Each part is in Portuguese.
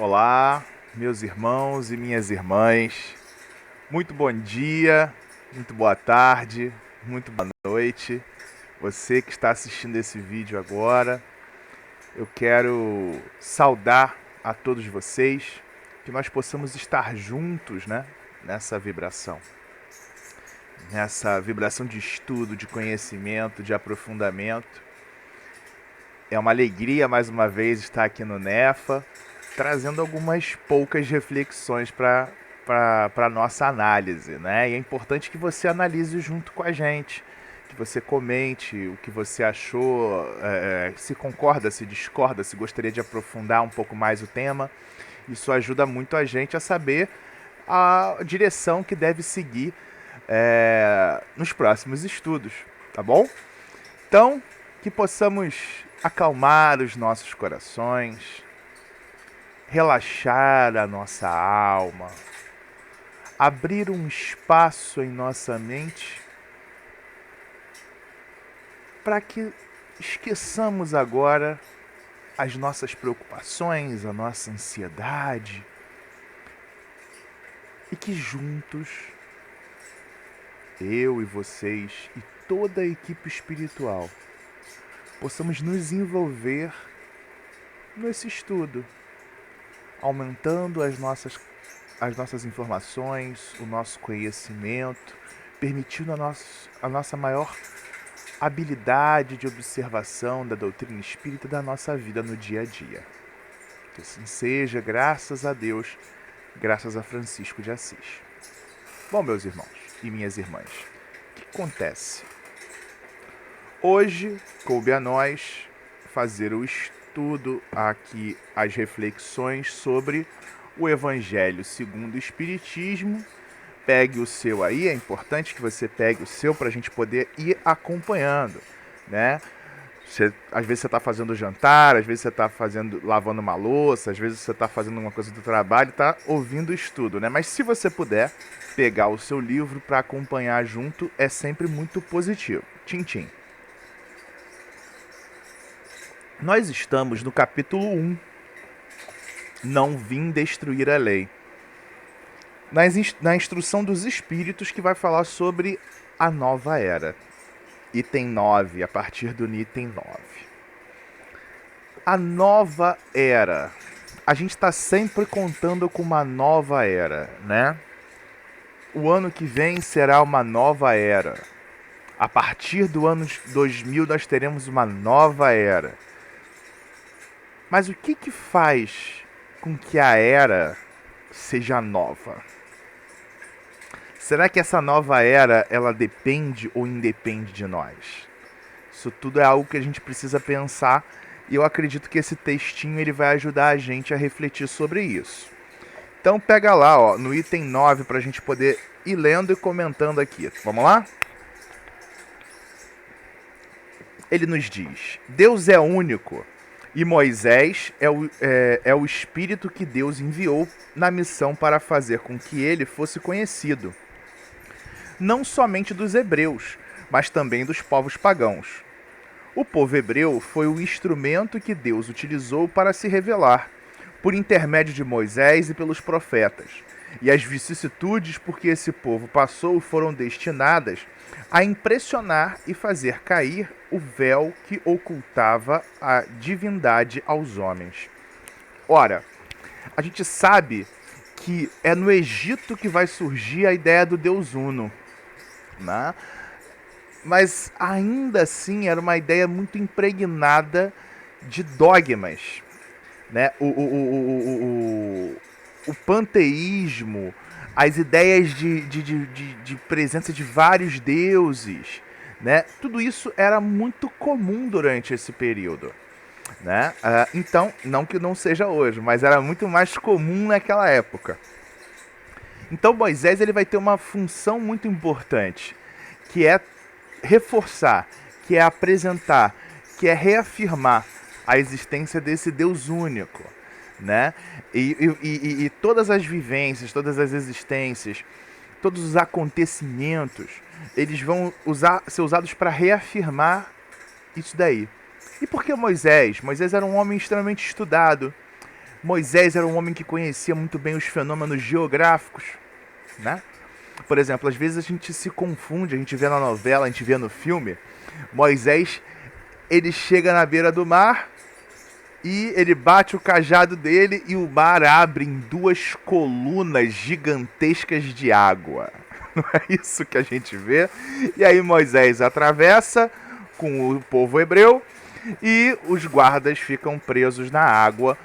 Olá, meus irmãos e minhas irmãs. Muito bom dia, muito boa tarde, muito boa noite. Você que está assistindo esse vídeo agora, eu quero saudar a todos vocês, que nós possamos estar juntos, né, nessa vibração de estudo, de conhecimento, de aprofundamento. É uma alegria mais uma vez estar aqui no NEFA, trazendo algumas poucas reflexões para a nossa análise, né? E é importante que você analise junto com a gente, que você comente o que você achou, se concorda, se discorda, se gostaria de aprofundar um pouco mais o tema. Isso ajuda muito a gente a saber a direção que deve seguir nos próximos estudos, tá bom? Então, que possamos acalmar os nossos corações, relaxar a nossa alma, abrir um espaço em nossa mente para que esqueçamos agora as nossas preocupações, a nossa ansiedade e que juntos, eu e vocês e toda a equipe espiritual, possamos nos envolver nesse estudo, aumentando as nossas informações, o nosso conhecimento, permitindo a nossa maior habilidade de observação da doutrina espírita da nossa vida no dia a dia. Que assim seja, graças a Deus, graças a Francisco de Assis. Bom, meus irmãos e minhas irmãs, o que acontece? Hoje coube a nós fazer o estudo aqui, as reflexões sobre o Evangelho segundo o Espiritismo. Pegue o seu aí, é importante que você pegue o seu para a gente poder ir acompanhando, né? Às vezes você está fazendo jantar, às vezes você está lavando uma louça, às vezes você está fazendo uma coisa do trabalho, está ouvindo o estudo, né? Mas se você puder pegar o seu livro para acompanhar junto, é sempre muito positivo. Tchim. Nós estamos no capítulo 1. Não vim destruir a lei. Na instrução dos espíritos, que vai falar sobre a nova era. Item 9, a partir do item 9. A nova era. A gente está sempre contando com uma nova era, né? O ano que vem será uma nova era. A partir do ano 2000 nós teremos uma nova era. Mas o que faz com que a era seja nova? Será que essa nova era, ela depende ou independe de nós? Isso tudo é algo que a gente precisa pensar, e eu acredito que esse textinho ele vai ajudar a gente a refletir sobre isso. Então pega lá, ó, no item 9, para a gente poder ir lendo e comentando aqui. Vamos lá? Ele nos diz: Deus é único, e Moisés é o Espírito que Deus enviou na missão para fazer com que ele fosse conhecido, não somente dos hebreus, mas também dos povos pagãos. O povo hebreu foi o instrumento que Deus utilizou para se revelar, por intermédio de Moisés e pelos profetas, e as vicissitudes por que esse povo passou foram destinadas a impressionar e fazer cair o véu que ocultava a divindade aos homens. Ora, a gente sabe que é no Egito que vai surgir a ideia do Deus Uno, né? Mas ainda assim era uma ideia muito impregnada de dogmas, né? O panteísmo, as ideias de presença de vários deuses, né? Tudo isso era muito comum durante esse período, né? Então, não que não seja hoje, mas era muito mais comum naquela época. Então Moisés ele vai ter uma função muito importante, que é reforçar, que é apresentar, que é reafirmar a existência desse Deus único, né? E todas as vivências, todas as existências, todos os acontecimentos, eles vão ser usados para reafirmar isso daí. E por que Moisés? Moisés era um homem extremamente estudado, Moisés era um homem que conhecia muito bem os fenômenos geográficos, né? Por exemplo, às vezes a gente se confunde, a gente vê na novela, a gente vê no filme, Moisés, ele chega na beira do mar e ele bate o cajado dele e o mar abre em duas colunas gigantescas de água. Não é isso que a gente vê? E aí Moisés atravessa com o povo hebreu e os guardas ficam presos na água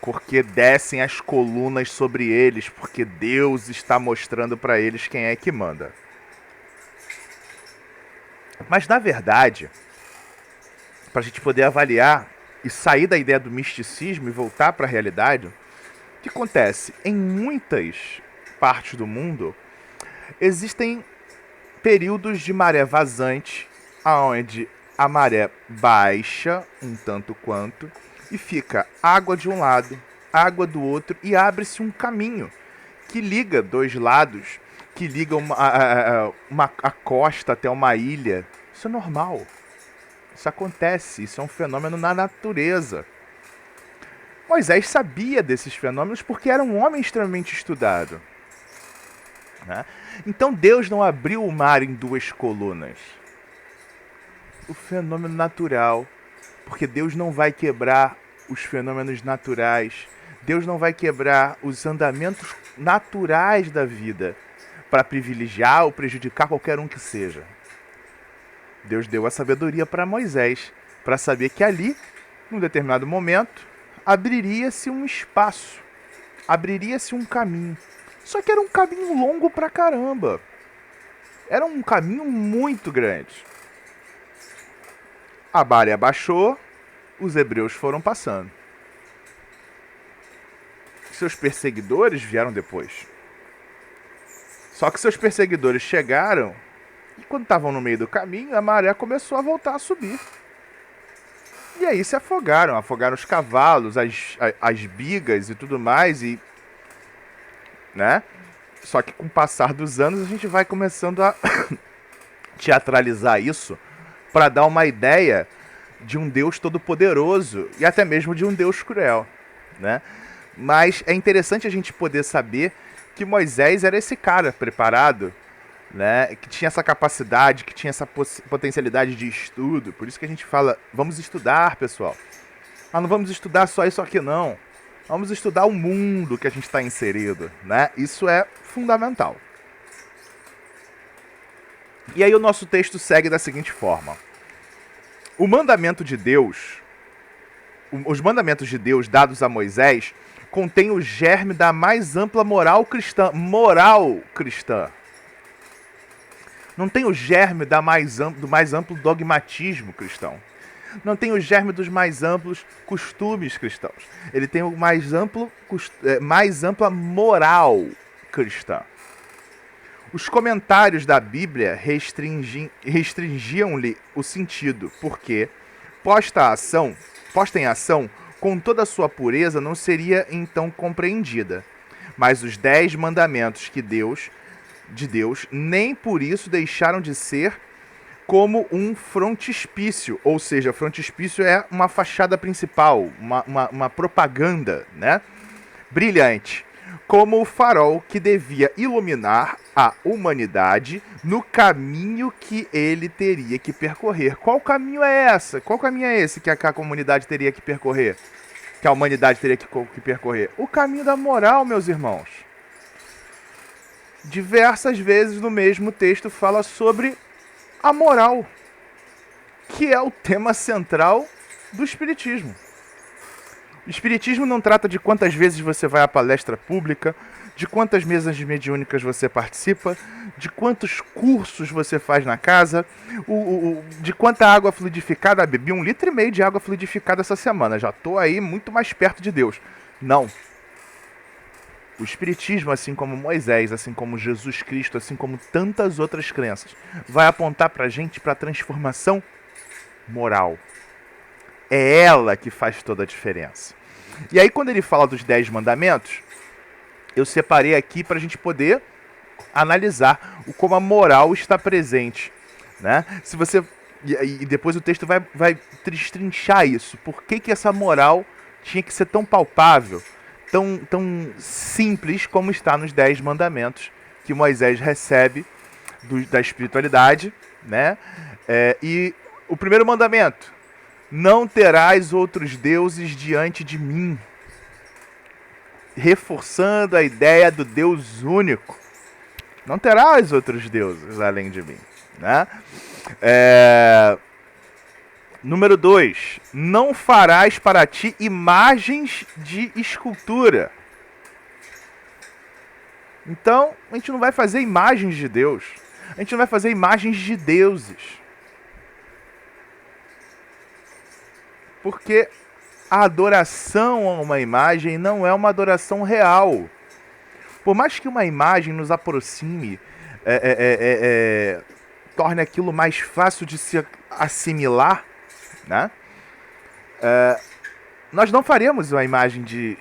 porque descem as colunas sobre eles, porque Deus está mostrando para eles quem é que manda. Mas na verdade, para a gente poder avaliar e sair da ideia do misticismo e voltar para a realidade, o que acontece? Em muitas partes do mundo, existem períodos de maré vazante, onde a maré baixa um tanto quanto e fica água de um lado, água do outro e abre-se um caminho que liga dois lados, que liga a costa até uma ilha. Isso é normal. Isso acontece, isso é um fenômeno na natureza. Moisés sabia desses fenômenos porque era um homem extremamente estudado, né? Então Deus não abriu o mar em duas colunas. O fenômeno natural, porque Deus não vai quebrar os fenômenos naturais. Deus não vai quebrar os andamentos naturais da vida para privilegiar ou prejudicar qualquer um que seja. Deus deu a sabedoria para Moisés, para saber que ali, num determinado momento, abriria-se um espaço, abriria-se um caminho. Só que era um caminho longo pra caramba. Era um caminho muito grande. A maré baixou, os hebreus foram passando. Seus perseguidores vieram depois. Só que seus perseguidores chegaram e quando estavam no meio do caminho, a maré começou a voltar a subir. E aí se afogaram os cavalos, as bigas e tudo mais, e né? Só que com o passar dos anos a gente vai começando a teatralizar isso para dar uma ideia de um Deus todo-poderoso e até mesmo de um Deus cruel, né? Mas é interessante a gente poder saber que Moisés era esse cara preparado, né? Que tinha essa capacidade, que tinha essa potencialidade de estudo. Por isso que a gente fala, vamos estudar, pessoal. Mas não vamos estudar só isso aqui, não. Vamos estudar o mundo que a gente está inserido, né? Isso é fundamental. E aí o nosso texto segue da seguinte forma. O mandamento de Deus, os mandamentos de Deus dados a Moisés, contém o germe da mais ampla moral cristã. Moral cristã. Não tem o germe do mais amplo dogmatismo cristão. Não tem o germe dos mais amplos costumes cristãos. Ele tem o mais ampla moral cristã. Os comentários da Bíblia restringiam-lhe o sentido, porque, posta em ação, com toda a sua pureza, não seria então compreendida. Mas os 10 mandamentos de Deus, nem por isso deixaram de ser como um frontispício, ou seja, frontispício é uma fachada principal, uma propaganda, né? Brilhante, como o farol que devia iluminar a humanidade no caminho que ele teria que percorrer. Qual caminho é esse? Qual caminho é esse que a comunidade teria que percorrer? Que a humanidade teria que percorrer? O caminho da moral, meus irmãos. Diversas vezes no mesmo texto fala sobre a moral, que é o tema central do Espiritismo. O Espiritismo não trata de quantas vezes você vai à palestra pública, de quantas mesas mediúnicas você participa, de quantos cursos você faz na casa, de quanta água fluidificada. Bebi 1,5 litro de água fluidificada essa semana, já estou aí muito mais perto de Deus. Não. O Espiritismo, assim como Moisés, assim como Jesus Cristo, assim como tantas outras crenças, vai apontar para a gente para a transformação moral. É ela que faz toda a diferença. E aí, quando ele fala dos 10 mandamentos, eu separei aqui para a gente poder analisar como a moral está presente, né? Se você e depois o texto vai destrinchar isso. Por que essa moral tinha que ser tão palpável, tão simples como está nos 10 mandamentos que Moisés recebe da espiritualidade, né? E o primeiro mandamento: não terás outros deuses diante de mim. Reforçando a ideia do Deus único. Não terás outros deuses além de mim, né? Número 2. Não farás para ti imagens de escultura. Então, a gente não vai fazer imagens de Deus. A gente não vai fazer imagens de deuses. Porque a adoração a uma imagem não é uma adoração real. Por mais que uma imagem nos aproxime, torne aquilo mais fácil de se assimilar, né? Nós não faremos uma imagem de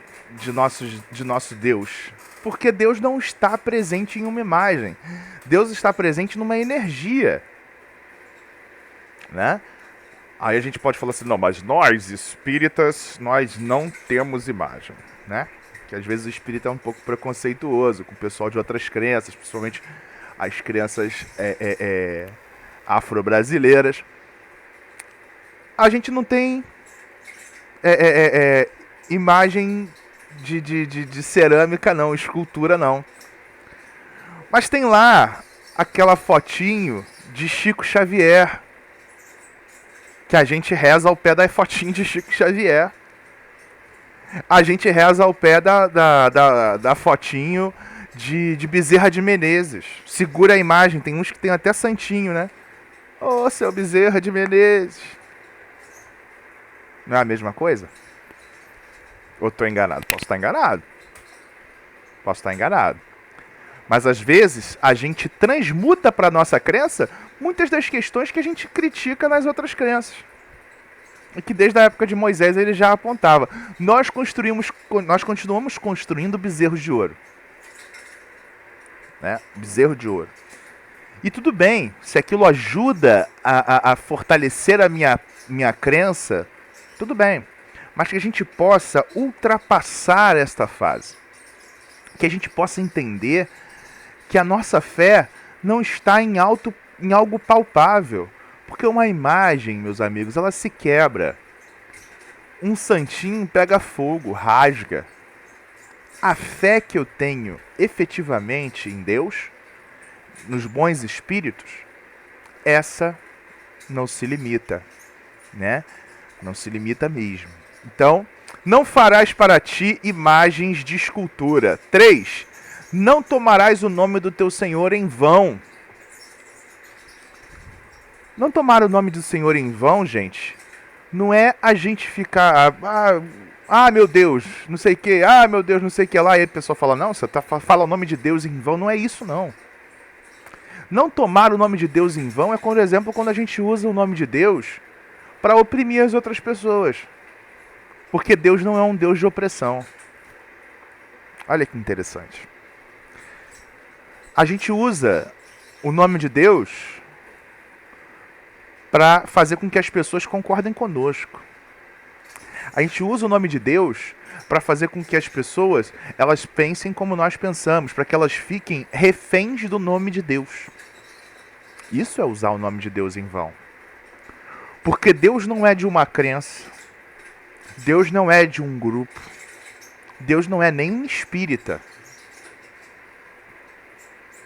nosso Deus, porque Deus não está presente em uma imagem. Deus está presente numa energia, né? Aí a gente pode falar assim, não, mas nós, espíritas, nós não temos imagem, né? Que às vezes o espírita é um pouco preconceituoso com o pessoal de outras crenças, principalmente as crenças afro-brasileiras. A gente não tem imagem de cerâmica não, escultura não. Mas tem lá aquela fotinho de Chico Xavier, que a gente reza ao pé da fotinho de Chico Xavier. A gente reza ao pé da fotinho de Bezerra de Menezes. Segura a imagem, tem uns que tem até santinho, né? Ô, seu Bezerra de Menezes. Não é a mesma coisa? Ou estou enganado? Posso estar enganado. Posso estar enganado. Mas às vezes a gente transmuta para a nossa crença muitas das questões que a gente critica nas outras crenças. E que desde a época de Moisés ele já apontava. Nós continuamos construindo bezerros de ouro. Né? Bezerro de ouro. E tudo bem, se aquilo ajuda a fortalecer a minha crença, tudo bem. Mas que a gente possa ultrapassar esta fase. Que a gente possa entender que a nossa fé não está em algo palpável. Porque uma imagem, meus amigos, ela se quebra. Um santinho pega fogo, rasga. A fé que eu tenho efetivamente em Deus, nos bons espíritos, essa não se limita, né? Não se limita mesmo. Então, não farás para ti imagens de escultura. 3. Não tomarás o nome do teu Senhor em vão. Não tomar o nome do Senhor em vão, gente, não é a gente ficar... meu Deus, não sei o que. Meu Deus, não sei o que lá. E aí a pessoa fala, não, você fala o nome de Deus em vão. Não é isso, não. Não tomar o nome de Deus em vão é, por exemplo, quando a gente usa o nome de Deus para oprimir as outras pessoas. Porque Deus não é um Deus de opressão. Olha que interessante. A gente usa o nome de Deus para fazer com que as pessoas concordem conosco. A gente usa o nome de Deus para fazer com que as pessoas elas pensem como nós pensamos, para que elas fiquem reféns do nome de Deus. Isso é usar o nome de Deus em vão. Porque Deus não é de uma crença, Deus não é de um grupo, Deus não é nem espírita.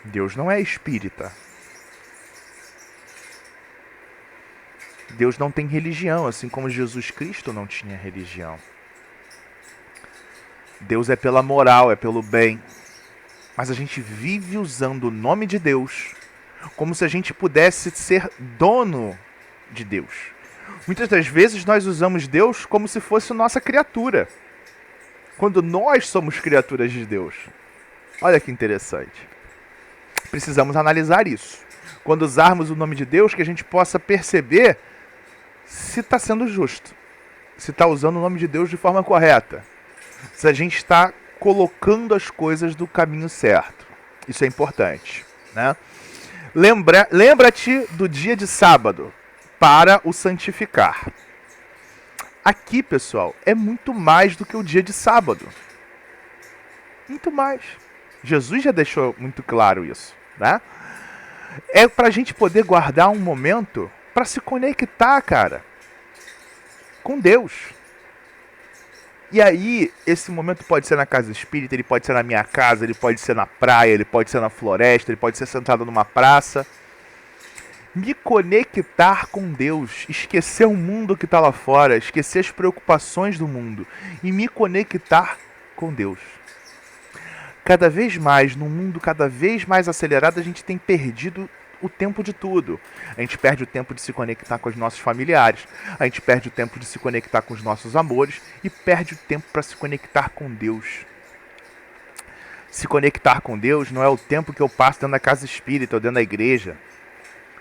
Deus não é espírita. Deus não tem religião, assim como Jesus Cristo não tinha religião. Deus é pela moral, é pelo bem. Mas a gente vive usando o nome de Deus como se a gente pudesse ser dono de Deus. Muitas das vezes nós usamos Deus como se fosse nossa criatura, quando nós somos criaturas de Deus. Olha que interessante. Precisamos analisar isso. Quando usarmos o nome de Deus, que a gente possa perceber se está sendo justo, se está usando o nome de Deus de forma correta, se a gente está colocando as coisas do caminho certo. Isso é importante, né? Lembra-te do dia de sábado para o santificar. Aqui, pessoal, é muito mais do que o dia de sábado. Muito mais. Jesus já deixou muito claro isso, né? É pra gente poder guardar um momento para se conectar, cara, com Deus. E aí, esse momento pode ser na casa espírita, ele pode ser na minha casa, ele pode ser na praia, ele pode ser na floresta, ele pode ser sentado numa praça. Me conectar com Deus, esquecer o mundo que está lá fora, esquecer as preocupações do mundo e me conectar com Deus. Cada vez mais, num mundo cada vez mais acelerado, a gente tem perdido o tempo de tudo. A gente perde o tempo de se conectar com os nossos familiares, a gente perde o tempo de se conectar com os nossos amores e perde o tempo para se conectar com Deus. Se conectar com Deus não é o tempo que eu passo dentro da casa espírita ou dentro da igreja.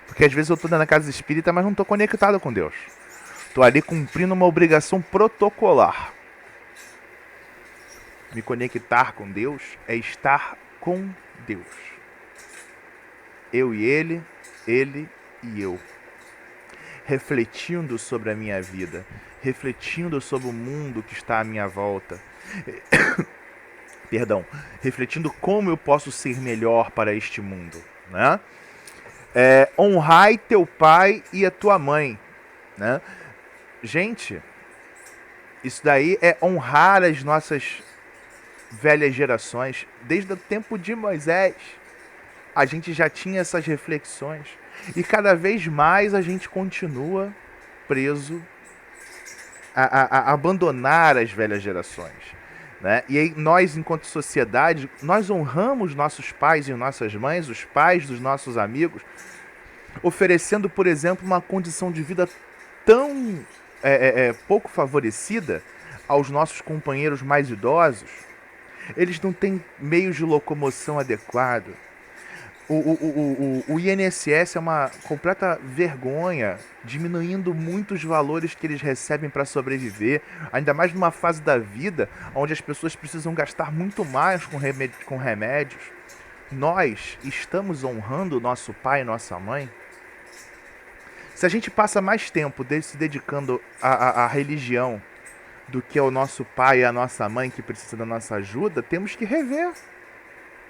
Porque às vezes eu estou dentro da casa espírita, mas não estou conectado com Deus. Estou ali cumprindo uma obrigação protocolar. Me conectar com Deus é estar com Deus. Eu e ele e eu. Refletindo sobre a minha vida, refletindo sobre o mundo que está à minha volta. Perdão, refletindo como eu posso ser melhor para este mundo, né? Honrai teu pai e a tua mãe, né? Gente, isso daí é honrar as nossas velhas gerações. Desde o tempo de Moisés, a gente já tinha essas reflexões. E cada vez mais a gente continua preso a abandonar as velhas gerações, né? E aí nós, enquanto sociedade, nós honramos nossos pais e nossas mães, os pais dos nossos amigos, oferecendo, por exemplo, uma condição de vida tão pouco favorecida aos nossos companheiros mais idosos. Eles não têm meios de locomoção adequado. O INSS é uma completa vergonha, diminuindo muito os valores que eles recebem para sobreviver, ainda mais numa fase da vida onde as pessoas precisam gastar muito mais com remédios. Nós estamos honrando nosso pai e nossa mãe? Se a gente passa mais tempo se dedicando à religião do que ao nosso pai e à nossa mãe que precisa da nossa ajuda, temos que rever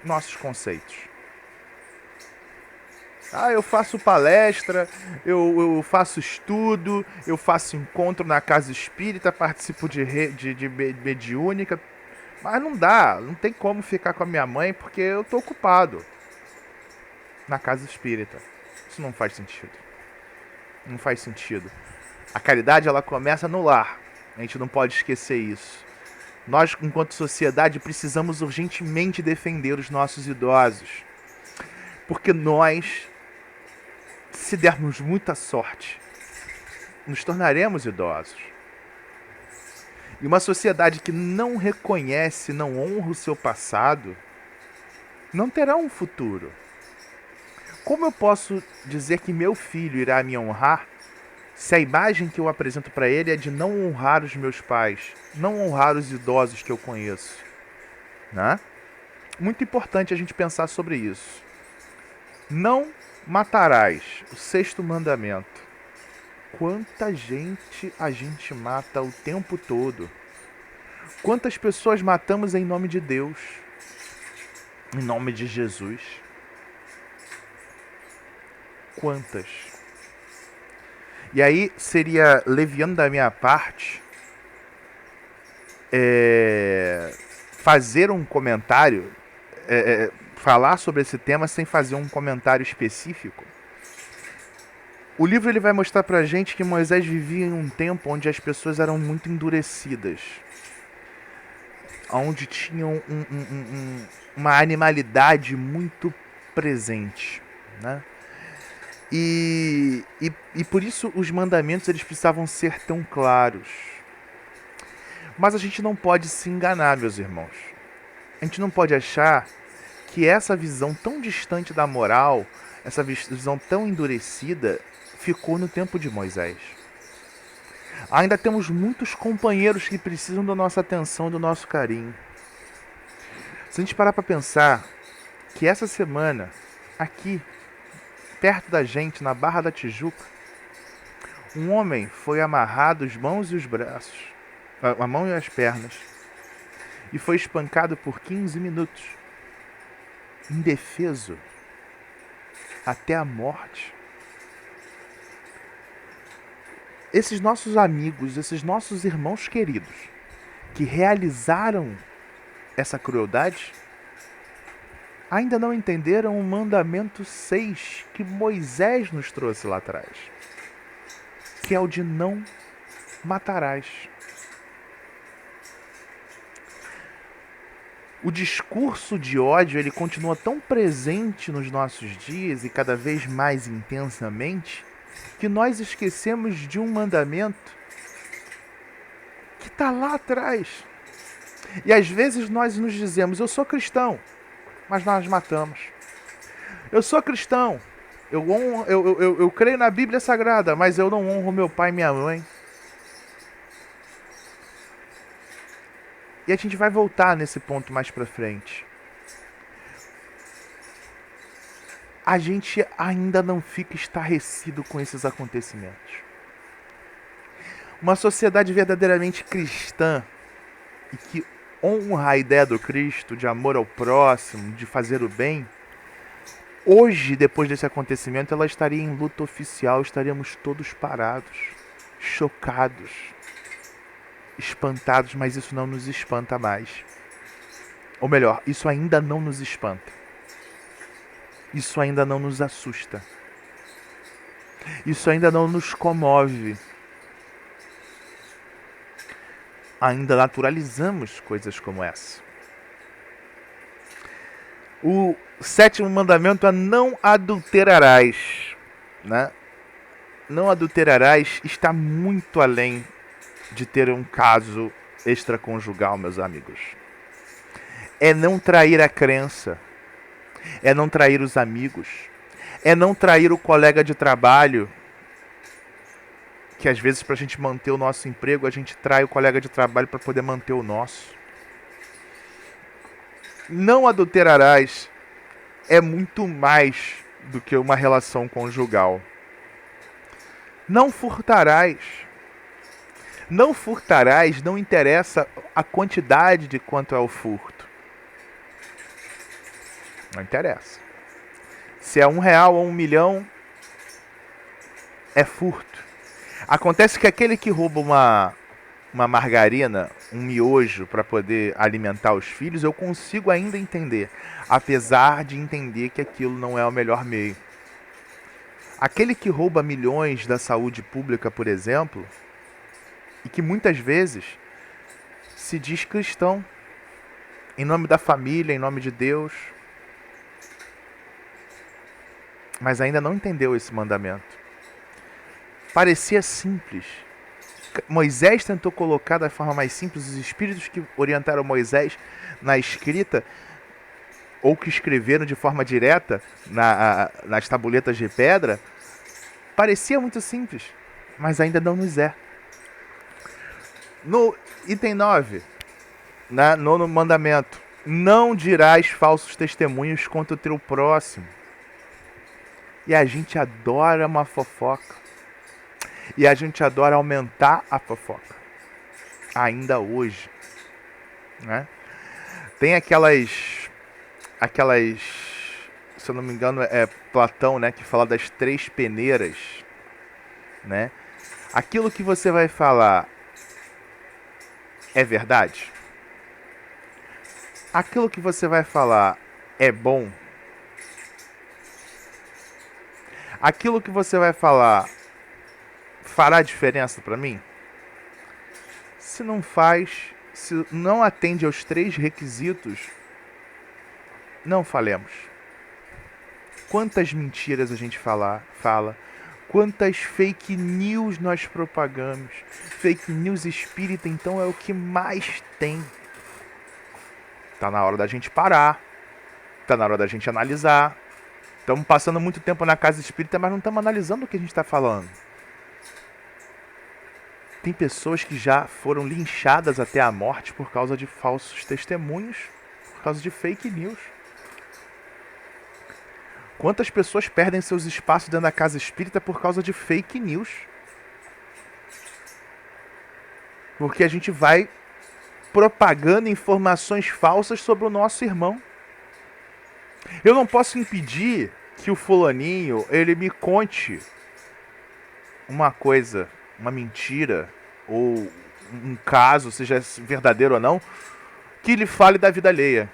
nossos conceitos. Eu faço palestra, eu faço estudo, eu faço encontro na casa espírita, participo de mediúnica, mas não dá, não tem como ficar com a minha mãe porque eu tô ocupado na casa espírita. Isso não faz sentido. Não faz sentido. A caridade, ela começa no lar. A gente não pode esquecer isso. Nós, enquanto sociedade, precisamos urgentemente defender os nossos idosos. Porque nós, se dermos muita sorte, nos tornaremos idosos. E uma sociedade que não reconhece, não honra o seu passado, não terá um futuro. Como eu posso dizer que meu filho irá me honrar se a imagem que eu apresento para ele é de não honrar os meus pais, não honrar os idosos que eu conheço, né? Muito importante a gente pensar sobre isso. Não matarás, o 6º mandamento. Quanta gente a gente mata o tempo todo? Quantas pessoas matamos em nome de Deus? Em nome de Jesus? Quantas? E aí seria leviano da minha parte fazer um comentário, falar sobre esse tema sem fazer um comentário específico. O livro ele vai mostrar pra gente que Moisés vivia em um tempo onde as pessoas eram muito endurecidas, onde tinham uma animalidade muito presente, né? E por isso os mandamentos eles precisavam ser tão claros. Mas a gente não pode se enganar, meus irmãos. A gente não pode achar que essa visão tão distante da moral, essa visão tão endurecida, ficou no tempo de Moisés. Ainda temos muitos companheiros que precisam da nossa atenção, do nosso carinho. Se a gente parar para pensar que essa semana, aqui, perto da gente, na Barra da Tijuca, um homem foi amarrado as mãos e os braços, a mão e as pernas, e foi espancado por 15 minutos, indefeso, até a morte. Esses nossos amigos, esses nossos irmãos queridos, que realizaram essa crueldade, ainda não entenderam o mandamento 6 que Moisés nos trouxe lá atrás, que é o de não matarás. O discurso de ódio, ele continua tão presente nos nossos dias e cada vez mais intensamente, que nós esquecemos de um mandamento que está lá atrás. E às vezes nós nos dizemos, eu sou cristão, mas nós matamos. Eu sou cristão, eu creio na Bíblia Sagrada, mas eu não honro meu pai e minha mãe. E a gente vai voltar nesse ponto mais pra frente. A gente ainda não fica estarrecido com esses acontecimentos. Uma sociedade verdadeiramente cristã e que honra a ideia do Cristo, de amor ao próximo, de fazer o bem, hoje, depois desse acontecimento, ela estaria em luta oficial, estaríamos todos parados, chocados, espantados, mas isso não nos espanta mais. Ou melhor, isso ainda não nos espanta. Isso ainda não nos assusta. Isso ainda não nos comove. Ainda naturalizamos coisas como essa. O 7º mandamento é não adulterarás, né? Não adulterarás está muito além de ter um caso extraconjugal, meus amigos. É não trair a crença, é não trair os amigos, é não trair o colega de trabalho, que às vezes para a gente manter o nosso emprego, a gente trai o colega de trabalho para poder manter o nosso. Não adulterarás é muito mais do que uma relação conjugal. Não furtarás. Não furtarás, não interessa a quantidade de quanto é o furto. Não interessa. Se é R$1 ou R$1.000.000, é furto. Acontece que aquele que rouba uma margarina, um miojo para poder alimentar os filhos, eu consigo ainda entender, apesar de entender que aquilo não é o melhor meio. Aquele que rouba milhões da saúde pública, por exemplo, e que muitas vezes se diz cristão, em nome da família, em nome de Deus, mas ainda não entendeu esse mandamento. Parecia simples. Moisés tentou colocar da forma mais simples, os espíritos que orientaram Moisés na escrita, ou que escreveram de forma direta nas tabuletas de pedra, parecia muito simples, mas ainda não nos é. No item 9, nono mandamento, não dirás falsos testemunhos contra o teu próximo. E a gente adora uma fofoca. E a gente adora aumentar a fofoca. Ainda hoje. Né? Tem aquelas, se eu não me engano, é Platão, né, que fala das 3 peneiras. Né? Aquilo que você vai falar é verdade? Aquilo que você vai falar é bom? Aquilo que você vai falar fará diferença para mim? Se não faz, se não atende aos 3 requisitos, não falemos. Quantas mentiras a gente fala, quantas fake news nós propagamos. Fake news espírita, então, é o que mais tem. Tá na hora da gente parar, tá na hora da gente analisar. Estamos passando muito tempo na casa espírita, mas não estamos analisando o que a gente está falando. Tem pessoas que já foram linchadas até a morte por causa de falsos testemunhos, por causa de fake news. Quantas pessoas perdem seus espaços dentro da casa espírita por causa de fake news? Porque a gente vai propagando informações falsas sobre o nosso irmão. Eu não posso impedir que o fulaninho, ele me conte uma coisa, uma mentira, ou um caso, seja verdadeiro ou não, que lhe fale da vida alheia.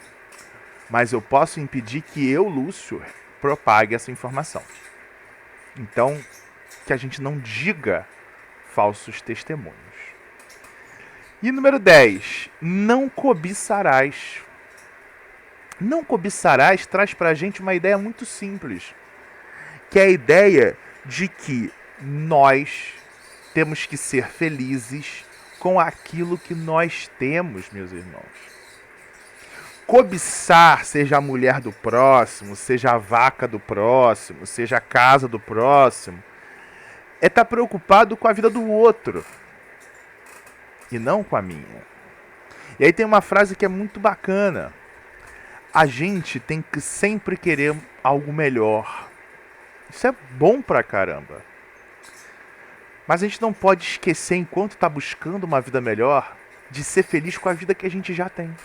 Mas eu posso impedir que eu, Lúcio, propague essa informação. Então, que a gente não diga falsos testemunhos. E número 10, não cobiçarás. Não cobiçarás traz pra gente uma ideia muito simples, que é a ideia de que nós temos que ser felizes com aquilo que nós temos, meus irmãos. Cobiçar, seja a mulher do próximo, seja a vaca do próximo, seja a casa do próximo, é estar preocupado com a vida do outro e não com a minha. E aí tem uma frase que é muito bacana. A gente tem que sempre querer algo melhor. Isso é bom pra caramba. Mas a gente não pode esquecer, enquanto está buscando uma vida melhor, de ser feliz com a vida que a gente já tem.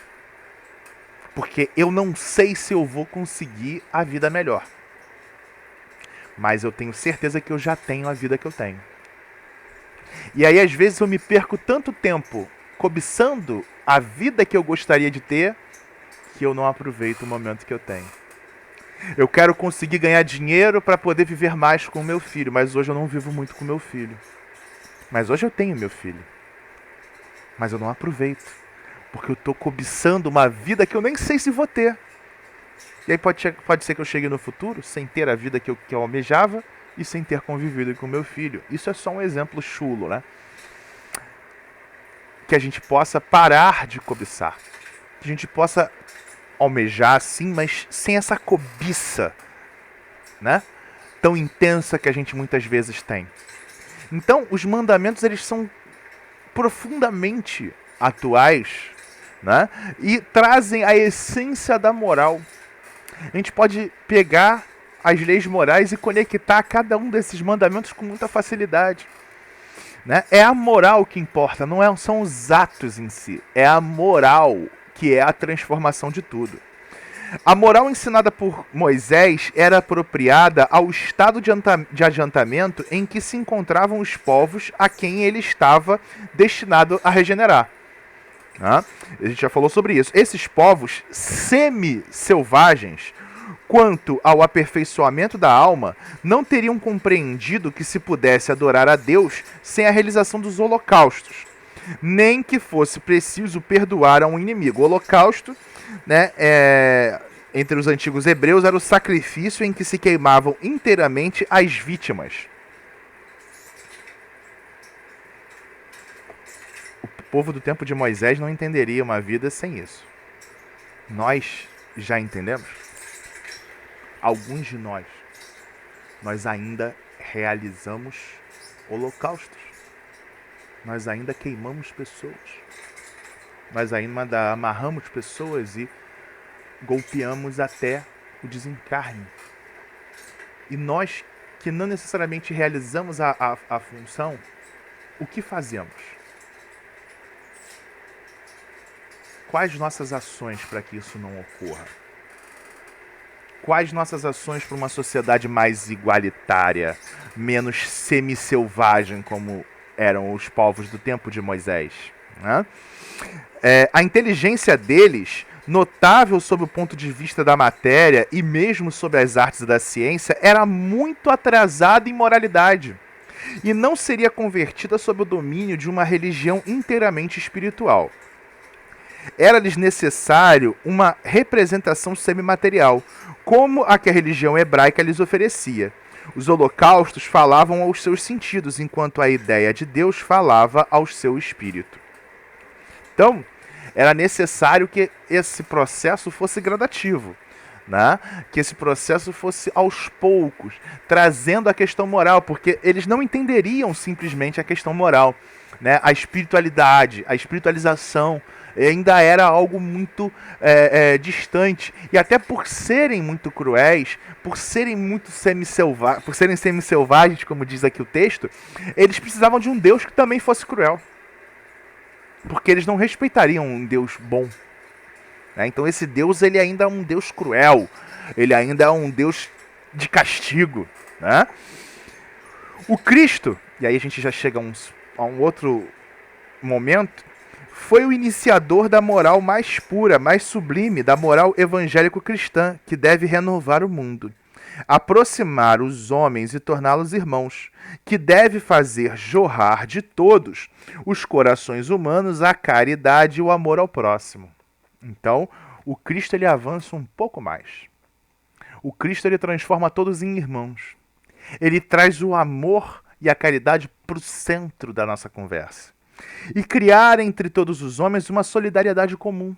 Porque eu não sei se eu vou conseguir a vida melhor. Mas eu tenho certeza que eu já tenho a vida que eu tenho. E aí, às vezes, eu me perco tanto tempo cobiçando a vida que eu gostaria de ter, que eu não aproveito o momento que eu tenho. Eu quero conseguir ganhar dinheiro para poder viver mais com o meu filho, mas hoje eu não vivo muito com o meu filho. Mas hoje eu tenho meu filho. Mas eu não aproveito, porque eu estou cobiçando uma vida que eu nem sei se vou ter. E aí pode ser que eu chegue no futuro sem ter a vida que eu almejava e sem ter convivido com o meu filho. Isso é só um exemplo chulo, né? Que a gente possa parar de cobiçar. Que a gente possa almejar, sim, mas sem essa cobiça, né? Tão intensa que a gente muitas vezes tem. Então, os mandamentos, eles são profundamente atuais, né? E trazem a essência da moral. A gente pode pegar as leis morais e conectar cada um desses mandamentos com muita facilidade, né? É a moral que importa, não são os atos em si. É a moral que é a transformação de tudo. A moral ensinada por Moisés era apropriada ao estado de adiantamento em que se encontravam os povos a quem ele estava destinado a regenerar. A gente já falou sobre isso. Esses povos semi-selvagens, quanto ao aperfeiçoamento da alma, não teriam compreendido que se pudesse adorar a Deus sem a realização dos holocaustos, nem que fosse preciso perdoar a um inimigo. O holocausto, né, entre os antigos hebreus, era o sacrifício em que se queimavam inteiramente as vítimas. O povo do tempo de Moisés não entenderia uma vida sem isso. Nós já entendemos? Alguns de nós ainda realizamos holocaustos. Nós ainda queimamos pessoas. Nós ainda amarramos pessoas e golpeamos até o desencarne. E nós que não necessariamente realizamos a função, o que fazemos? Quais nossas ações para que isso não ocorra? Quais nossas ações para uma sociedade mais igualitária, menos semi-selvagem, como eram os povos do tempo de Moisés, né? A inteligência deles, notável sob o ponto de vista da matéria e mesmo sobre as artes da ciência, era muito atrasada em moralidade e não seria convertida sob o domínio de uma religião inteiramente espiritual. Era-lhes necessário uma representação semimaterial, como a que a religião hebraica lhes oferecia. Os holocaustos falavam aos seus sentidos, enquanto a ideia de Deus falava ao seu espírito. Então, era necessário que esse processo fosse gradativo, né? Que esse processo fosse aos poucos, trazendo a questão moral, porque eles não entenderiam simplesmente a questão moral, né? A espiritualidade, a espiritualização ainda era algo muito distante, e até por serem muito cruéis, por serem semi-selvagens, como diz aqui o texto, eles precisavam de um Deus que também fosse cruel. porque eles não respeitariam um Deus bom. Né? Então esse Deus, ele ainda é um Deus cruel, ele ainda é um Deus de castigo. Né? O Cristo, e aí a gente já chega a um outro momento, foi o iniciador da moral mais pura, mais sublime, da moral evangélico-cristã, que deve renovar o mundo, aproximar os homens e torná-los irmãos, que deve fazer jorrar de todos os corações humanos a caridade e o amor ao próximo. Então, o Cristo ele avança um pouco mais. O Cristo ele transforma todos em irmãos. Ele traz o amor e a caridade para o centro da nossa conversa. E criar entre todos os homens uma solidariedade comum.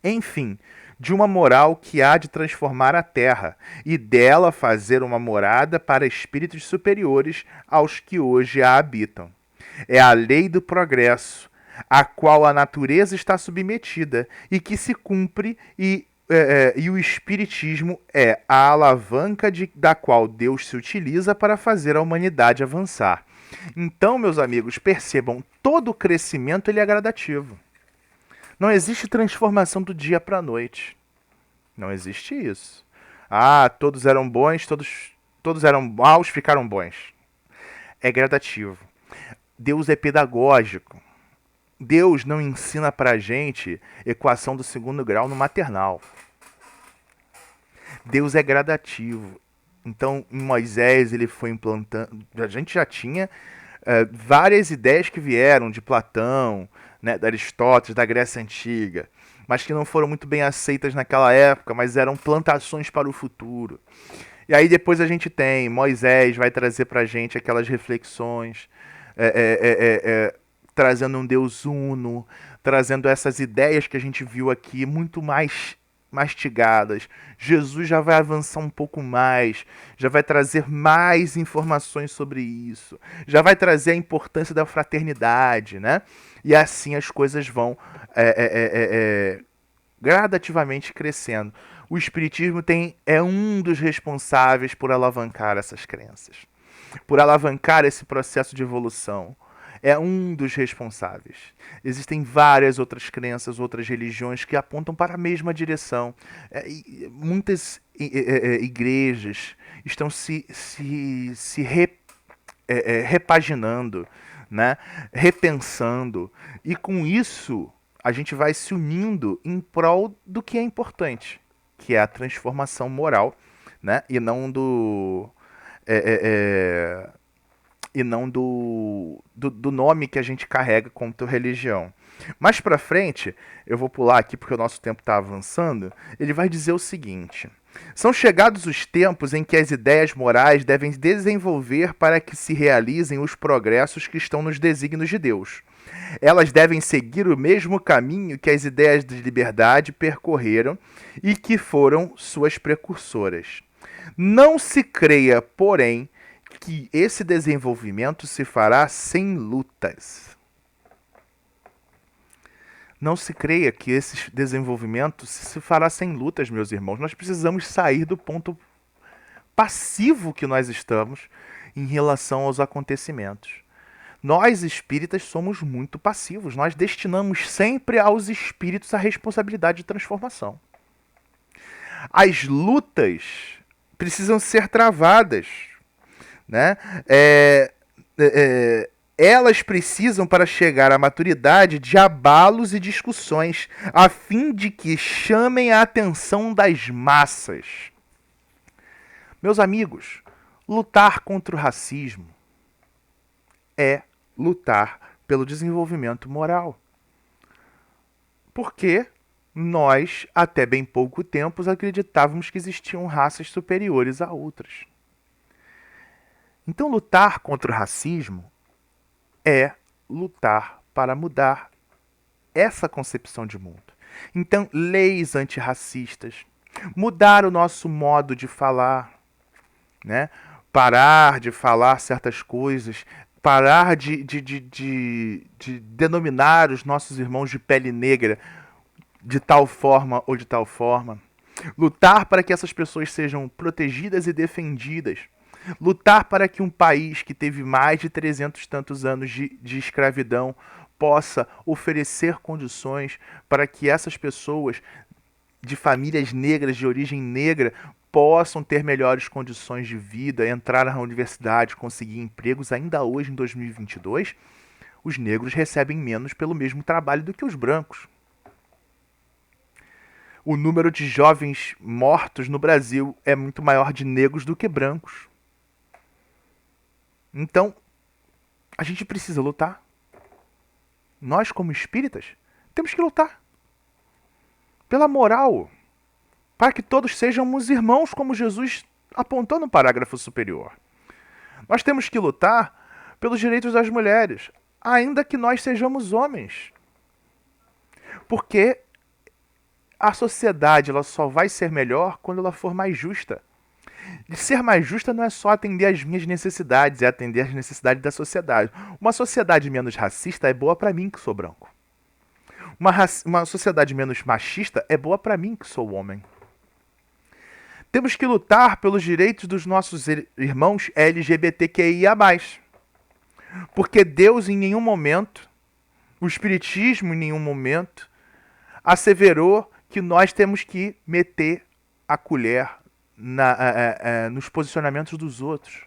Enfim, de uma moral que há de transformar a terra e dela fazer uma morada para espíritos superiores aos que hoje a habitam. É a lei do progresso, a qual a natureza está submetida e que se cumpre e o Espiritismo é a alavanca da qual Deus se utiliza para fazer a humanidade avançar. Então, meus amigos, percebam, todo crescimento ele é gradativo. Não existe transformação do dia para a noite. Não existe isso. Ah, todos eram bons, todos eram maus, ficaram bons. É gradativo. Deus é pedagógico. Deus não ensina pra gente equação do segundo grau no maternal. Deus é gradativo. Então, em Moisés, ele foi implantando... A gente já tinha várias ideias que vieram de Platão, né, de Aristóteles, da Grécia Antiga, mas que não foram muito bem aceitas naquela época, mas eram plantações para o futuro. E aí depois a gente tem Moisés, vai trazer pra gente aquelas reflexões, trazendo um Deus uno, trazendo essas ideias que a gente viu aqui, muito mais mastigadas. Jesus já vai avançar um pouco mais, já vai trazer mais informações sobre isso, já vai trazer a importância da fraternidade, né? E assim as coisas vão gradativamente crescendo. O Espiritismo é um dos responsáveis por alavancar essas crenças, por alavancar esse processo de evolução. É um dos responsáveis. Existem várias outras crenças, outras religiões que apontam para a mesma direção. Muitas igrejas estão repaginando, né? Repensando. E com isso, a gente vai se unindo em prol do que é importante, que é a transformação moral, né? E não do... e não do nome que a gente carrega como religião. Mais pra frente, eu vou pular aqui porque o nosso tempo está avançando, ele vai dizer o seguinte: são chegados os tempos em que as ideias morais devem desenvolver para que se realizem os progressos que estão nos desígnios de Deus. Elas devem seguir o mesmo caminho que as ideias de liberdade percorreram e que foram suas precursoras. Não se creia, porém, que esse desenvolvimento se fará sem lutas. Não se creia que esse desenvolvimento se fará sem lutas, meus irmãos. Nós precisamos sair do ponto passivo que nós estamos em relação aos acontecimentos. Nós, espíritas, somos muito passivos. Nós destinamos sempre aos espíritos a responsabilidade de transformação. As lutas precisam ser travadas, né? Elas precisam, para chegar à maturidade, de abalos e discussões, a fim de que chamem a atenção das massas. Meus amigos, lutar contra o racismo é lutar pelo desenvolvimento moral. Porque nós, até bem pouco tempo, acreditávamos que existiam raças superiores a outras. Então, lutar contra o racismo é lutar para mudar essa concepção de mundo. Então, leis antirracistas, mudar o nosso modo de falar, né? Parar de falar certas coisas, parar de denominar os nossos irmãos de pele negra de tal forma ou de tal forma. Lutar para que essas pessoas sejam protegidas e defendidas. Lutar para que um país que teve mais de 300 e tantos anos de escravidão possa oferecer condições para que essas pessoas de famílias negras, de origem negra, possam ter melhores condições de vida, entrar na universidade, conseguir empregos. Ainda hoje, em 2022, os negros recebem menos pelo mesmo trabalho do que os brancos. O número de jovens mortos no Brasil é muito maior de negros do que brancos. Então, a gente precisa lutar. Nós, como espíritas, temos que lutar pela moral, para que todos sejamos irmãos, como Jesus apontou no parágrafo superior. Nós temos que lutar pelos direitos das mulheres, ainda que nós sejamos homens. Porque a sociedade ela só vai ser melhor quando ela for mais justa. E ser mais justa não é só atender às minhas necessidades, é atender às necessidades da sociedade. Uma sociedade menos racista é boa para mim, que sou branco. Uma sociedade menos machista é boa para mim, que sou homem. Temos que lutar pelos direitos dos nossos irmãos LGBTQIA+. Porque Deus em nenhum momento, o Espiritismo em nenhum momento, asseverou que nós temos que meter a colher nos posicionamentos dos outros.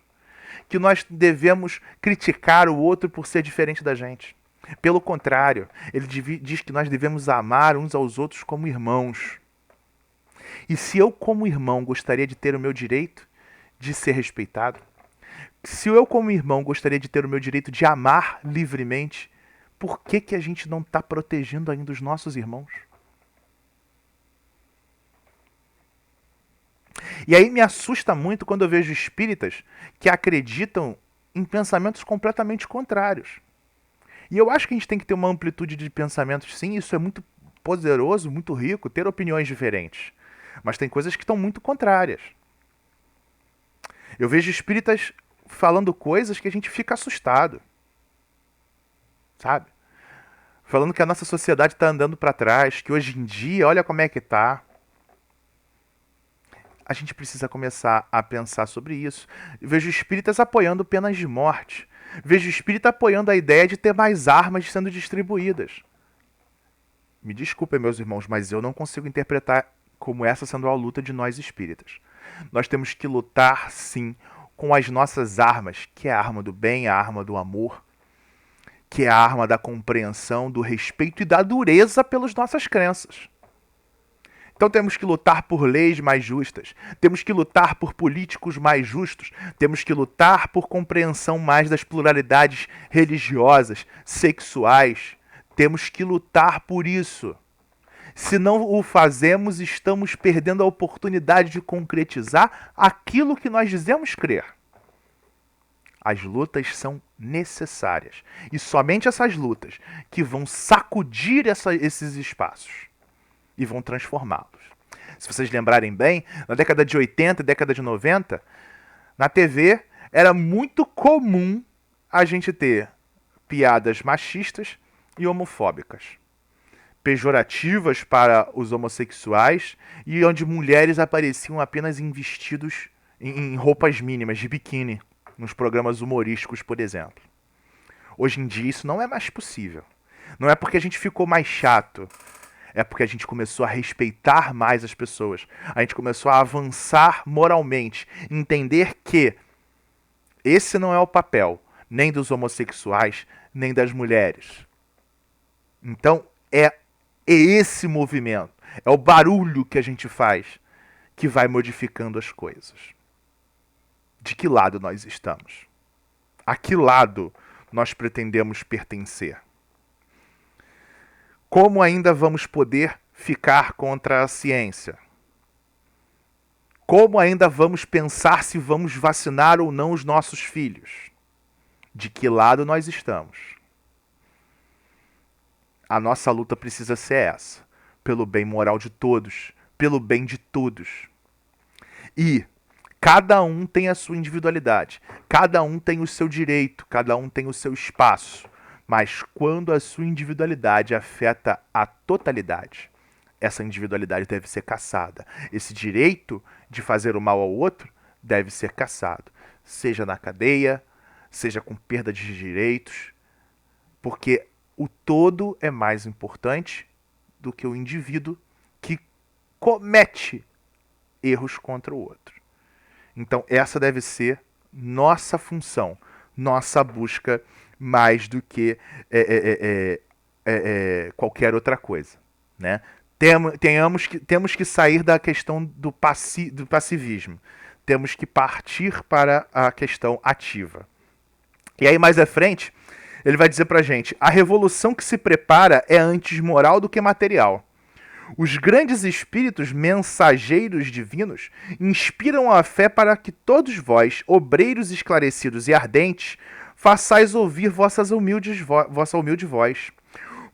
Que nós devemos criticar o outro por ser diferente da gente. Pelo contrário, ele diz que nós devemos amar uns aos outros como irmãos. E se eu, como irmão, gostaria de ter o meu direito de ser respeitado, se eu, como irmão, gostaria de ter o meu direito de amar livremente, por que a gente não está protegendo ainda os nossos irmãos? E aí me assusta muito quando eu vejo espíritas que acreditam em pensamentos completamente contrários. E eu acho que a gente tem que ter uma amplitude de pensamentos, sim, isso é muito poderoso, muito rico, ter opiniões diferentes. Mas tem coisas que estão muito contrárias. Eu vejo espíritas falando coisas que a gente fica assustado. Sabe? Falando que a nossa sociedade está andando para trás, que hoje em dia, olha como é que está. A gente precisa começar a pensar sobre isso. Eu vejo espíritas apoiando penas de morte. Vejo espírita apoiando a ideia de ter mais armas sendo distribuídas. Me desculpem, meus irmãos, mas eu não consigo interpretar como essa sendo a luta de nós espíritas. Nós temos que lutar, sim, com as nossas armas, que é a arma do bem, a arma do amor, que é a arma da compreensão, do respeito e da dureza pelas nossas crenças. Então temos que lutar por leis mais justas, temos que lutar por políticos mais justos, temos que lutar por compreensão mais das pluralidades religiosas, sexuais. Temos que lutar por isso. Se não o fazemos, estamos perdendo a oportunidade de concretizar aquilo que nós dizemos crer. As lutas são necessárias. E somente essas lutas que vão sacudir esses espaços e vão transformá-los. Se vocês lembrarem bem, na década de 80 e década de 90, na TV era muito comum a gente ter piadas machistas e homofóbicas, pejorativas para os homossexuais e onde mulheres apareciam apenas em vestidos, em roupas mínimas, de biquíni, nos programas humorísticos, por exemplo. Hoje em dia isso não é mais possível. Não é porque a gente ficou mais chato, é porque a gente começou a respeitar mais as pessoas. A gente começou a avançar moralmente, entender que esse não é o papel nem dos homossexuais, nem das mulheres. Então, é esse movimento, é o barulho que a gente faz que vai modificando as coisas. De que lado nós estamos? A que lado nós pretendemos pertencer? Como ainda vamos poder ficar contra a ciência? Como ainda vamos pensar se vamos vacinar ou não os nossos filhos? De que lado nós estamos? A nossa luta precisa ser essa, pelo bem moral de todos, pelo bem de todos. E cada um tem a sua individualidade, cada um tem o seu direito, cada um tem o seu espaço. Mas quando a sua individualidade afeta a totalidade, essa individualidade deve ser caçada. Esse direito de fazer o mal ao outro deve ser caçado, seja na cadeia, seja com perda de direitos, porque o todo é mais importante do que o indivíduo que comete erros contra o outro. Então, essa deve ser nossa função, nossa busca, mais do que qualquer outra coisa, né? Temos que sair da questão do passivismo. Temos que partir para a questão ativa. E aí, mais à frente, ele vai dizer pra gente: a revolução que se prepara é antes moral do que material. Os grandes espíritos mensageiros divinos inspiram a fé para que todos vós, obreiros esclarecidos e ardentes, façais ouvir vossa humilde voz.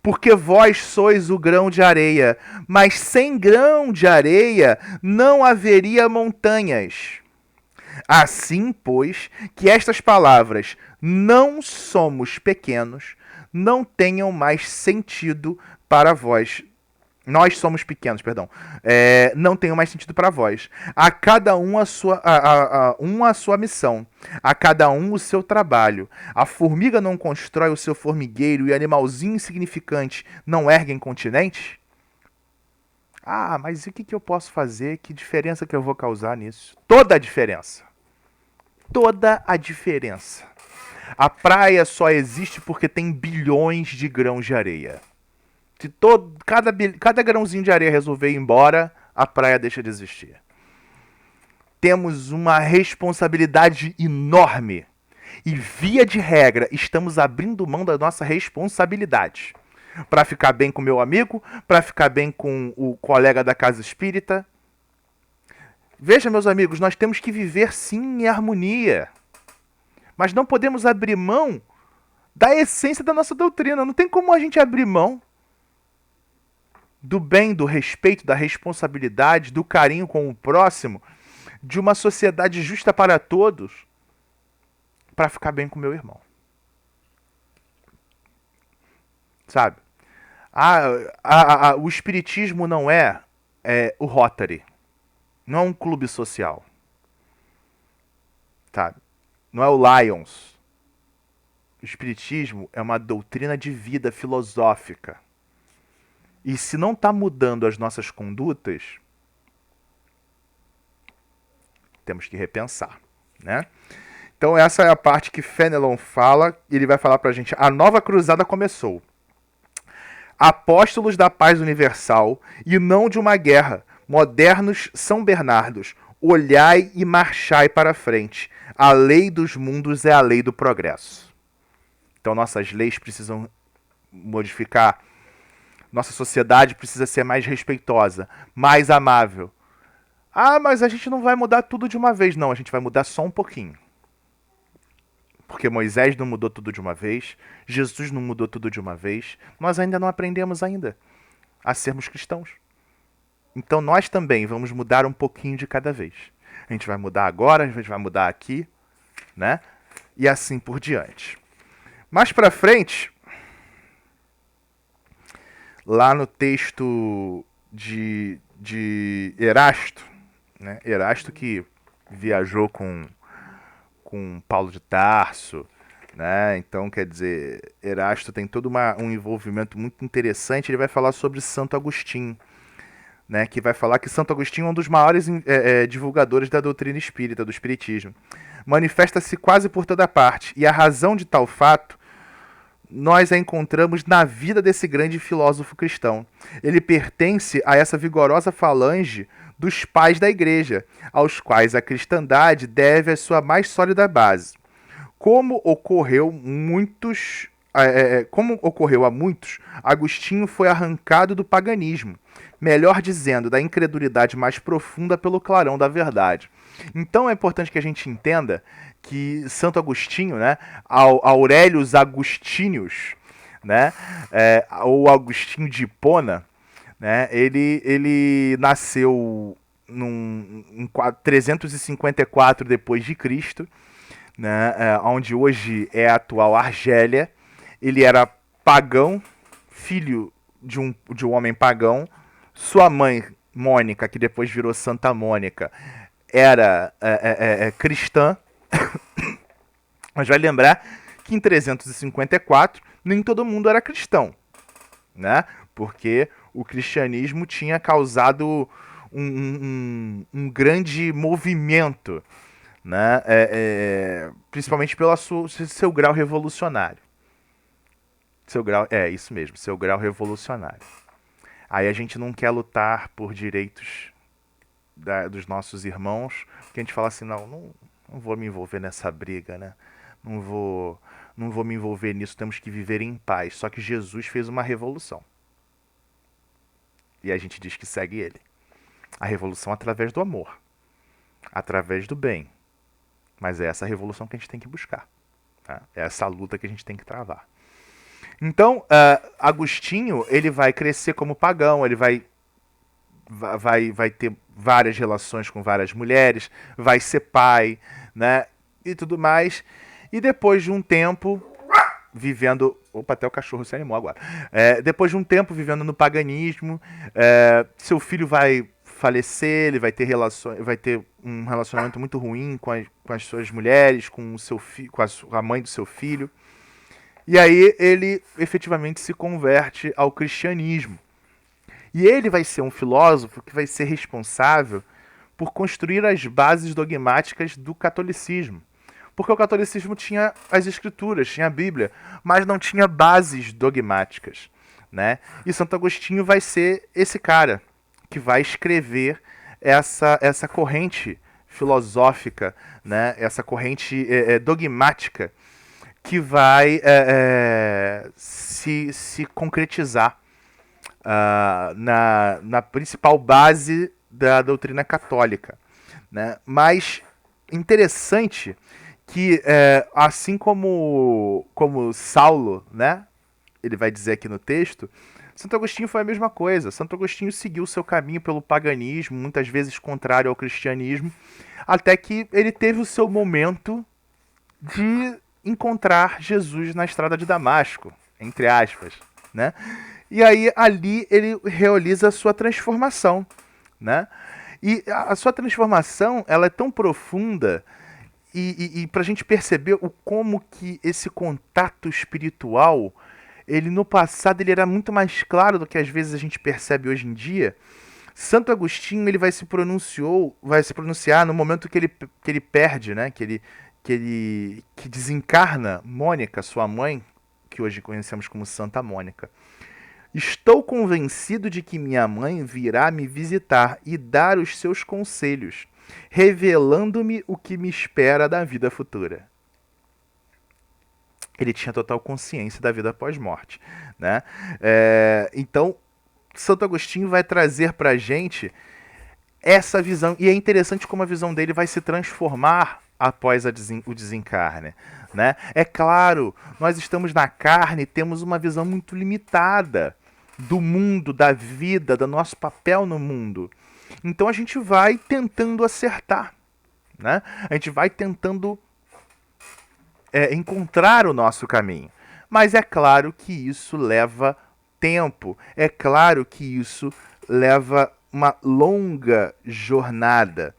Porque vós sois o grão de areia, mas sem grão de areia não haveria montanhas. Assim, pois, que estas palavras, não somos pequenos, não tenham mais sentido para vós. Nós somos pequenos, perdão. Não tenham mais sentido para vós. A cada um a sua missão. A cada um o seu trabalho. A formiga não constrói o seu formigueiro e o animalzinho insignificante não erguem continente? Ah, mas o que eu posso fazer? Que diferença que eu vou causar nisso? Toda a diferença. Toda a diferença. A praia só existe porque tem bilhões de grãos de areia. Se cada grãozinho de areia resolver ir embora, a praia deixa de existir. Temos uma responsabilidade enorme. E, via de regra, estamos abrindo mão da nossa responsabilidade. Para ficar bem com o meu amigo, para ficar bem com o colega da casa espírita. Veja, meus amigos, nós temos que viver sim em harmonia. Mas não podemos abrir mão da essência da nossa doutrina. Não tem como a gente abrir mão do bem, do respeito, da responsabilidade, do carinho com o próximo, de uma sociedade justa para todos, para ficar bem com o meu irmão. Sabe? O espiritismo não é o Rotary. Não é um clube social. Sabe? Não é o Lions. O espiritismo é uma doutrina de vida filosófica. E se não está mudando as nossas condutas, temos que repensar, né? Então essa é a parte que Fenelon fala, e ele vai falar pra gente: a nova cruzada começou. Apóstolos da paz universal, e não de uma guerra, modernos São Bernardos, olhai e marchai para a frente. A lei dos mundos é a lei do progresso. Então nossas leis precisam modificar. Nossa sociedade precisa ser mais respeitosa, mais amável. Ah, mas a gente não vai mudar tudo de uma vez. Não, a gente vai mudar só um pouquinho. Porque Moisés não mudou tudo de uma vez, Jesus não mudou tudo de uma vez, nós ainda não aprendemos ainda a sermos cristãos. Então nós também vamos mudar um pouquinho de cada vez. A gente vai mudar agora, a gente vai mudar aqui, né? E assim por diante. Mais pra frente, lá no texto de Erasto, né? Erasto que viajou com Paulo de Tarso, né? Então, quer dizer, Erasto tem todo um envolvimento muito interessante. Ele vai falar sobre Santo Agostinho, né? Que vai falar que Santo Agostinho é um dos maiores divulgadores da doutrina espírita, do espiritismo. Manifesta-se quase por toda parte, e a razão de tal fato nós a encontramos na vida desse grande filósofo cristão. Ele pertence a essa vigorosa falange dos pais da igreja, aos quais a cristandade deve a sua mais sólida base. Como ocorreu a muitos, Agostinho foi arrancado do paganismo, melhor dizendo, da incredulidade mais profunda pelo clarão da verdade. Então é importante que a gente entenda que Santo Agostinho, né, Aurelius Agostinus, né, ou Agostinho de Hipona, né, ele nasceu em 354 depois de Cristo, né, onde hoje é a atual Argélia. Ele era pagão, filho de um homem pagão. Sua mãe, Mônica, que depois virou Santa Mônica, era cristã. Mas vai lembrar que em 354, nem todo mundo era cristão, né? Porque o cristianismo tinha causado um grande movimento, né? Principalmente pelo seu grau revolucionário. Isso mesmo, seu grau revolucionário. Aí a gente não quer lutar por direitos dos nossos irmãos, porque a gente fala assim, não vou me envolver nessa briga, né? Não vou me envolver nisso, temos que viver em paz. Só que Jesus fez uma revolução. E a gente diz que segue ele. A revolução através do amor, através do bem. Mas é essa revolução que a gente tem que buscar. Tá? É essa luta que a gente tem que travar. Então, Agostinho, ele vai crescer como pagão, ele vai ter várias relações com várias mulheres, vai ser pai, né, e tudo mais. E depois de um tempo vivendo... Opa, até o cachorro se animou agora. Depois de um tempo vivendo no paganismo, seu filho vai falecer, ele vai ter um relacionamento muito ruim com as suas mulheres, com a mãe do seu filho. E aí ele efetivamente se converte ao cristianismo. E ele vai ser um filósofo que vai ser responsável por construir as bases dogmáticas do catolicismo. Porque o catolicismo tinha as escrituras, tinha a Bíblia, mas não tinha bases dogmáticas, né? E Santo Agostinho vai ser esse cara que vai escrever essa corrente filosófica, né? Essa corrente dogmática que vai se concretizar na principal base da doutrina católica, né? Mas interessante que, assim como Saulo, né? Ele vai dizer aqui no texto, Santo Agostinho foi a mesma coisa. Santo Agostinho seguiu seu caminho pelo paganismo, muitas vezes contrário ao cristianismo, até que ele teve o seu momento de encontrar Jesus na estrada de Damasco, entre aspas, né? E aí ali ele realiza a sua transformação, né? E a sua transformação, ela é tão profunda e para a gente perceber como que esse contato espiritual, ele no passado ele era muito mais claro do que às vezes a gente percebe hoje em dia. Santo Agostinho ele vai se pronunciar no momento que ele perde, né? Que desencarna Mônica, sua mãe, que hoje conhecemos como Santa Mônica. Estou convencido de que minha mãe virá me visitar e dar os seus conselhos, revelando-me o que me espera da vida futura. Ele tinha total consciência da vida pós-morte, né? Então, Santo Agostinho vai trazer para a gente essa visão, e é interessante como a visão dele vai se transformar após o desencarne, né? É claro, nós estamos na carne e temos uma visão muito limitada do mundo, da vida, do nosso papel no mundo. Então a gente vai tentando acertar, né? A gente vai tentando encontrar o nosso caminho. Mas é claro que isso leva tempo, é claro que isso leva uma longa jornada.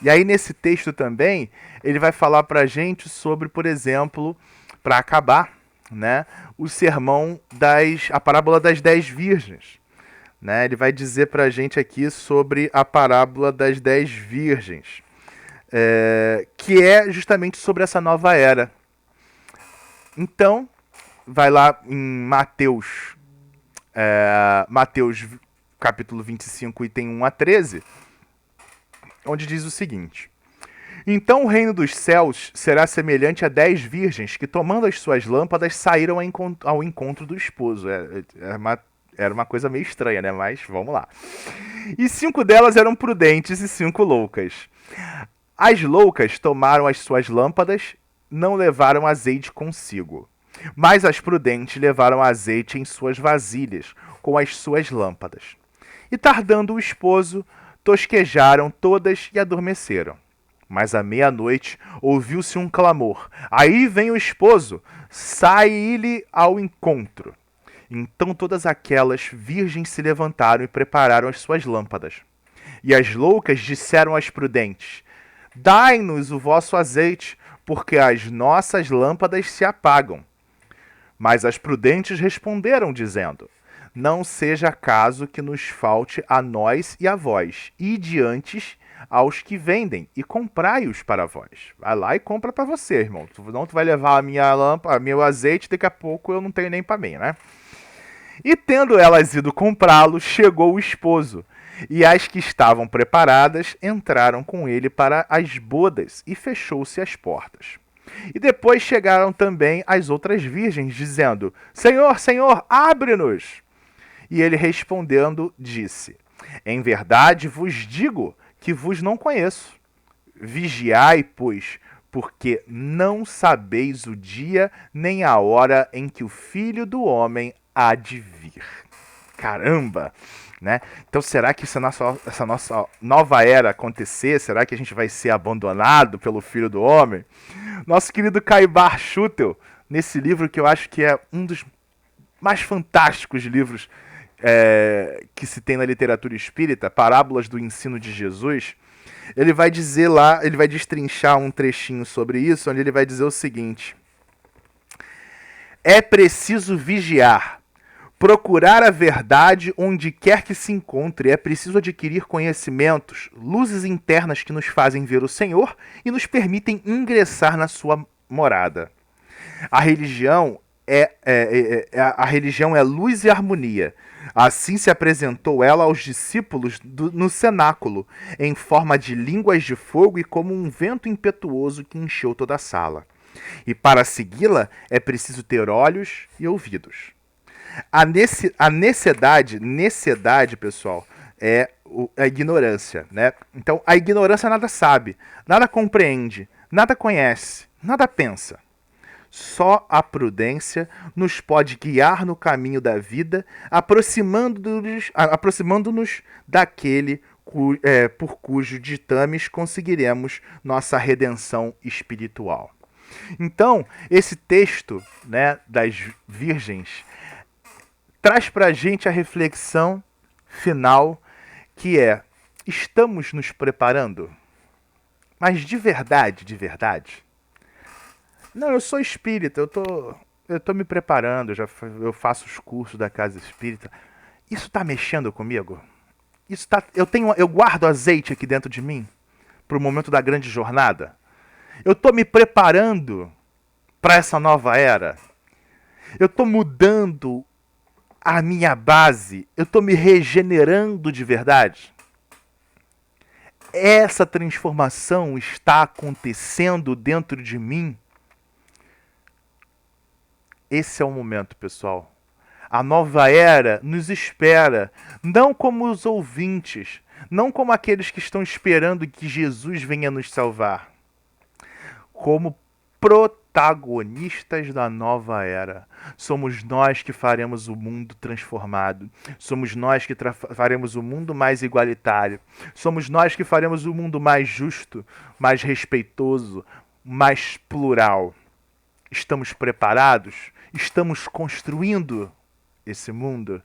E aí nesse texto também, ele vai falar pra gente sobre, por exemplo, para acabar, né, o sermão a parábola das 10 virgens. Né? Ele vai dizer pra gente aqui sobre a parábola das 10 virgens, que é justamente sobre essa nova era. Então, vai lá em Mateus capítulo 25, item 1 a 13, onde diz o seguinte: Então o reino dos céus será semelhante a 10 virgens que, tomando as suas lâmpadas, saíram ao encontro do esposo. Era uma coisa meio estranha, né? Mas vamos lá. E 5 delas eram prudentes e 5 loucas. As loucas tomaram as suas lâmpadas, não levaram azeite consigo. Mas as prudentes levaram azeite em suas vasilhas, com as suas lâmpadas. E tardando o esposo, tosquejaram todas e adormeceram. Mas à meia-noite ouviu-se um clamor: Aí vem o esposo, sai-lhe ao encontro. Então todas aquelas virgens se levantaram e prepararam as suas lâmpadas. E as loucas disseram às prudentes: Dai-nos o vosso azeite, porque as nossas lâmpadas se apagam. Mas as prudentes responderam, dizendo: não seja caso que nos falte a nós e a vós, ide antes aos que vendem e comprai-os para vós. Vai lá e compra para você, irmão. Não tu vai levar a minha lâmpada, meu azeite, daqui a pouco eu não tenho nem para mim, né? E tendo elas ido comprá-lo, chegou o esposo. E as que estavam preparadas entraram com ele para as bodas, e fechou-se as portas. E depois chegaram também as outras virgens, dizendo: Senhor, Senhor, abre-nos! E ele respondendo, disse: em verdade vos digo que vos não conheço. Vigiai, pois, porque não sabeis o dia nem a hora em que o Filho do Homem há de vir. Caramba! Né? Então será que essa nossa nova era acontecer? Será que a gente vai ser abandonado pelo Filho do Homem? Nosso querido Caibar Schutel, nesse livro que eu acho que é um dos mais fantásticos livros que se tem na literatura espírita, Parábolas do Ensino de Jesus, ele vai dizer lá, ele vai destrinchar um trechinho sobre isso, onde ele vai dizer o seguinte: é preciso vigiar, procurar a verdade onde quer que se encontre, é preciso adquirir conhecimentos, luzes internas que nos fazem ver o Senhor e nos permitem ingressar na sua morada. A religião a religião é luz e harmonia. Assim se apresentou ela aos discípulos no cenáculo, em forma de línguas de fogo e como um vento impetuoso que encheu toda a sala. E para segui-la é preciso ter olhos e ouvidos. A necessidade, pessoal, é a ignorância, né? Então, a ignorância nada sabe, nada compreende, nada conhece, nada pensa. Só a prudência nos pode guiar no caminho da vida, aproximando-nos daquele por cujo ditames conseguiremos nossa redenção espiritual. Então, esse texto, né, das virgens traz para a gente a reflexão final, que é: estamos nos preparando? Mas de verdade, de verdade? Não, eu sou espírita, eu tô me preparando, eu faço os cursos da casa espírita. Isso tá mexendo comigo? Eu guardo azeite aqui dentro de mim para o momento da grande jornada. Eu tô me preparando para essa nova era. Eu tô mudando a minha base, eu tô me regenerando de verdade. Essa transformação está acontecendo dentro de mim. Esse é o momento, pessoal. A nova era nos espera, não como os ouvintes, não como aqueles que estão esperando que Jesus venha nos salvar, como protagonistas da nova era. Somos nós que faremos o mundo transformado. Somos nós que faremos o mundo mais igualitário. Somos nós que faremos o mundo mais justo, mais respeitoso, mais plural. Estamos preparados? Estamos construindo esse mundo?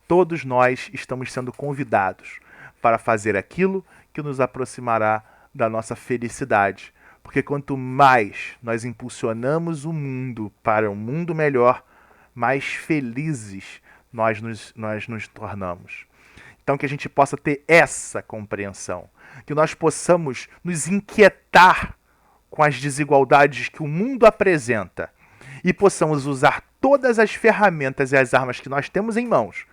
Todos nós estamos sendo convidados para fazer aquilo que nos aproximará da nossa felicidade. Porque quanto mais nós impulsionamos o mundo para um mundo melhor, mais felizes nós nos tornamos. Então que a gente possa ter essa compreensão. Que nós possamos nos inquietar com as desigualdades que o mundo apresenta e possamos usar todas as ferramentas e as armas que nós temos em mãos,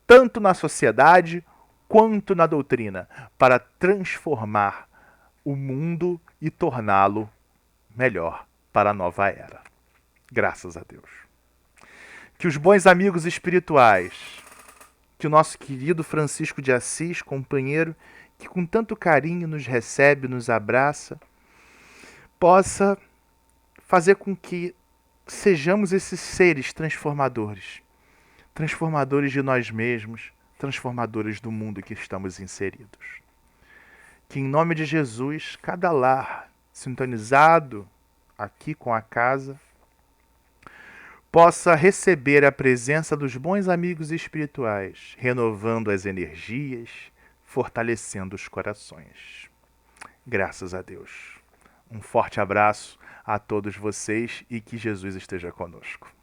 tanto na sociedade quanto na doutrina, para transformar o mundo e torná-lo melhor para a nova era. Graças a Deus. Que os bons amigos espirituais, que o nosso querido Francisco de Assis, companheiro, que com tanto carinho nos recebe, nos abraça, possa fazer com que sejamos esses seres transformadores. Transformadores de nós mesmos, transformadores do mundo que estamos inseridos. Que em nome de Jesus, cada lar sintonizado aqui com a casa, possa receber a presença dos bons amigos espirituais, renovando as energias, fortalecendo os corações. Graças a Deus. Um forte abraço a todos vocês e que Jesus esteja conosco.